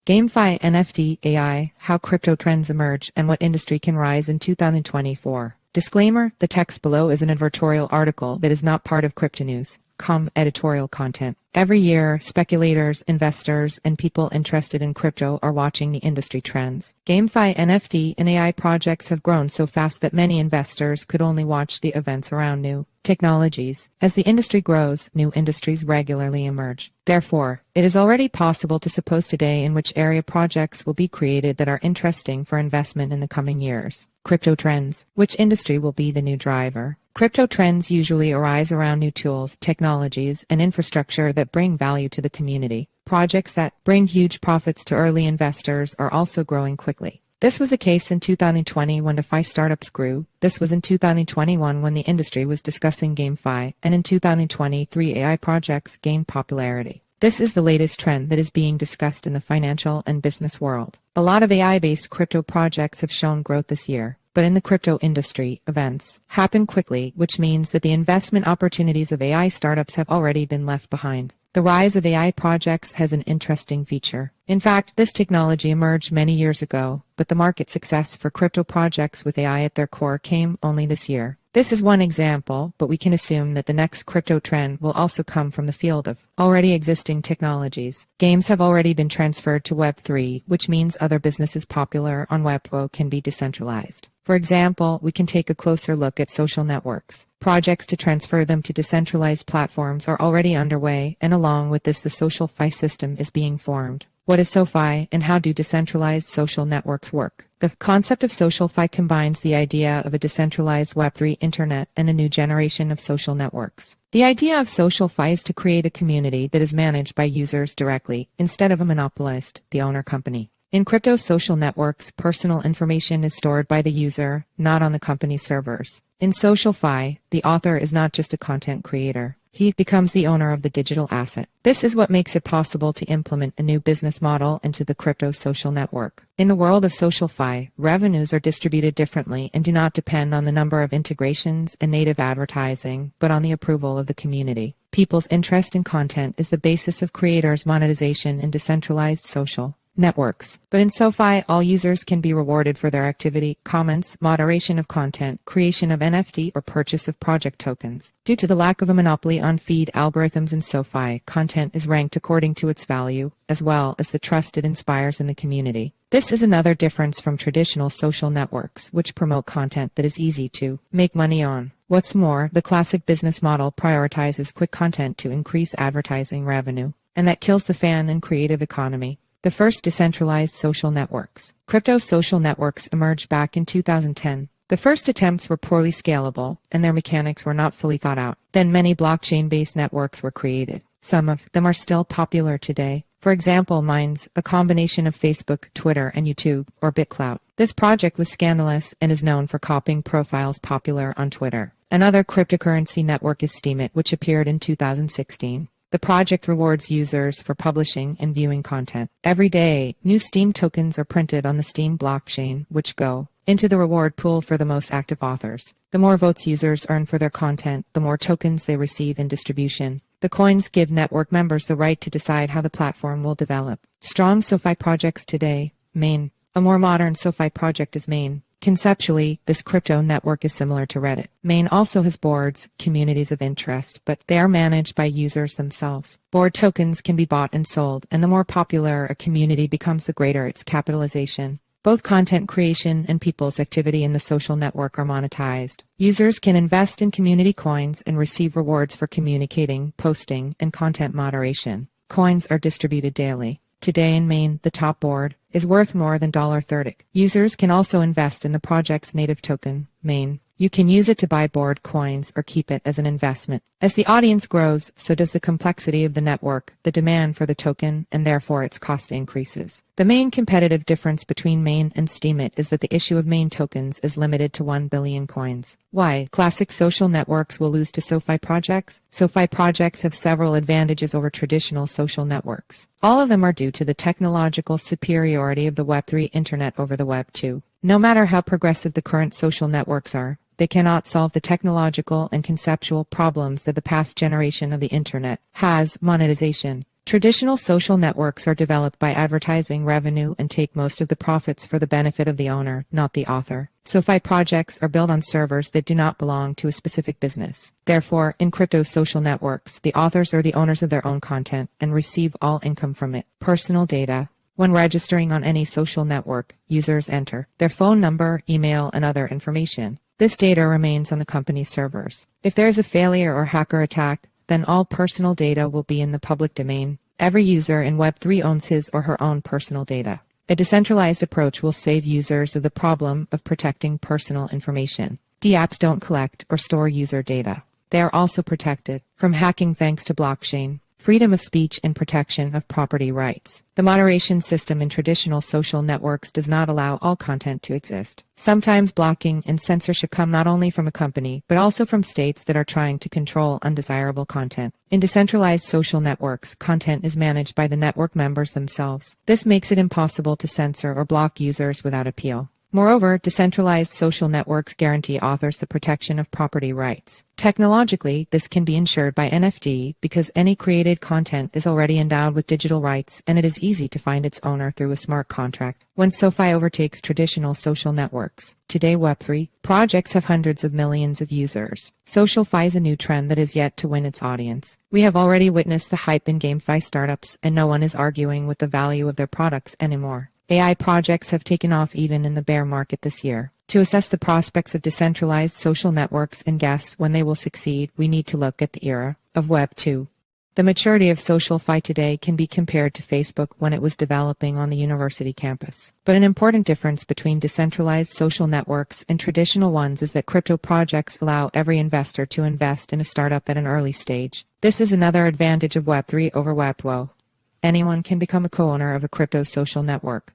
GameFi, NFT, AI, how crypto trends emerge and what industry can rise in 2024. Disclaimer, the text below is an editorial article that is not part of crypto news, editorial content. Every year, speculators, investors, and people interested in crypto are watching the industry trends. GameFi, NFT, and AI projects have grown so fast that many investors could only watch the events around new technologies. As the industry grows, new industries regularly emerge. Therefore, it is already possible to suppose today in which area projects will be created that are interesting for investment in the coming years. Crypto trends. Which industry will be the new driver? Crypto trends usually arise around new tools, technologies, and infrastructure that bring value to the community. Projects that bring huge profits to early investors are also growing quickly. This was the case in 2020 when DeFi startups grew. This was in 2021 when the industry was discussing GameFi, and in 2023 AI projects gained popularity. This is the latest trend that is being discussed in the financial and business world. A lot of AI-based crypto projects have shown growth this year. But in the crypto industry, events happen quickly, which means that the investment opportunities of AI startups have already been left behind. The rise of AI projects has an interesting feature. In fact, this technology emerged many years ago, but the market success for crypto projects with AI at their core came only this year. This is one example, but we can assume that the next crypto trend will also come from the field of already existing technologies. Games have already been transferred to Web3, which means other businesses popular on Web2 can be decentralized. For example, we can take a closer look at social networks. Projects to transfer them to decentralized platforms are already underway, and along with this, the SocialFi system is being formed. What is SoFi, and how do decentralized social networks work? The concept of SocialFi combines the idea of a decentralized Web3 internet and a new generation of social networks. The idea of SocialFi is to create a community that is managed by users directly, instead of a monopolist, the owner company. In crypto social networks, personal information is stored by the user, not on the company's servers. In SocialFi, the author is not just a content creator. He becomes the owner of the digital asset. This is what makes it possible to implement a new business model into the crypto social network. In the world of SocialFi, revenues are distributed differently and do not depend on the number of integrations and native advertising, but on the approval of the community. People's interest in content is the basis of creators' monetization in decentralized social networks. But in SoFi, all users can be rewarded for their activity, comments, moderation of content, creation of NFT, or purchase of project tokens. Due to the lack of a monopoly on feed algorithms in SoFi, content is ranked according to its value, as well as the trust it inspires in the community. This is another difference from traditional social networks, which promote content that is easy to make money on. What's more, the classic business model prioritizes quick content to increase advertising revenue, and that kills the fan and creative economy. The first decentralized social networks. Crypto social networks emerged back in 2010. The first attempts were poorly scalable, and their mechanics were not fully thought out. Then many blockchain-based networks were created. Some of them are still popular today. For example, Minds, a combination of Facebook, Twitter, and YouTube, or BitClout. This project was scandalous and is known for copying profiles popular on Twitter. Another cryptocurrency network is Steemit, which appeared in 2016. The project rewards users for publishing and viewing content. Every day, new Steem tokens are printed on the Steem blockchain, which go into the reward pool for the most active authors. The more votes users earn for their content, the more tokens they receive in distribution. The coins give network members the right to decide how the platform will develop. Strong SoFi projects today. Main. A more modern SoFi project is Main. Conceptually, this crypto network is similar to Reddit. Main also has boards, communities of interest, but they are managed by users themselves. Board tokens can be bought and sold, and the more popular a community becomes, the greater its capitalization. Both content creation and people's activity in the social network are monetized. Users can invest in community coins and receive rewards for communicating, posting, and content moderation. Coins are distributed daily. Today in Main, the top board is worth more than $30. Users can also invest in the project's native token, Main. You can use it to buy board coins or keep it as an investment. As the audience grows, so does the complexity of the network, the demand for the token, and therefore its cost increases. The main competitive difference between Main and Steemit is that the issue of Main tokens is limited to 1 billion coins. Why? Classic social networks will lose to SoFi projects? SoFi projects have several advantages over traditional social networks. All of them are due to the technological superiority of the Web3 internet over the Web2. No matter how progressive the current social networks are, they cannot solve the technological and conceptual problems that the past generation of the internet has. Monetization. Traditional social networks are developed by advertising revenue and take most of the profits for the benefit of the owner, not the author. SoFi projects are built on servers that do not belong to a specific business. Therefore, in crypto social networks, the authors are the owners of their own content and receive all income from it. Personal data. When registering on any social network, users enter their phone number, email, and other information. This data remains on the company's servers. If there is a failure or hacker attack, then all personal data will be in the public domain. Every user in Web3 owns his or her own personal data. A decentralized approach will save users of the problem of protecting personal information. DApps don't collect or store user data. They are also protected from hacking thanks to blockchain, freedom of speech, and protection of property rights. The moderation system in traditional social networks does not allow all content to exist. Sometimes blocking and censorship come not only from a company, but also from states that are trying to control undesirable content. In decentralized social networks, content is managed by the network members themselves. This makes it impossible to censor or block users without appeal. Moreover, decentralized social networks guarantee authors the protection of property rights. Technologically, this can be ensured by NFT because any created content is already endowed with digital rights, and it is easy to find its owner through a smart contract. When SoFi overtakes traditional social networks, today Web3 projects have hundreds of millions of users. SocialFi is a new trend that is yet to win its audience. We have already witnessed the hype in GameFi startups, and no one is arguing with the value of their products anymore. AI projects have taken off even in the bear market this year. To assess the prospects of decentralized social networks and guess when they will succeed, we need to look at the era of Web 2. The maturity of SocialFi today can be compared to Facebook when it was developing on the university campus. But an important difference between decentralized social networks and traditional ones is that crypto projects allow every investor to invest in a startup at an early stage. This is another advantage of Web 3 over Web 2. Anyone can become a co-owner of a crypto social network.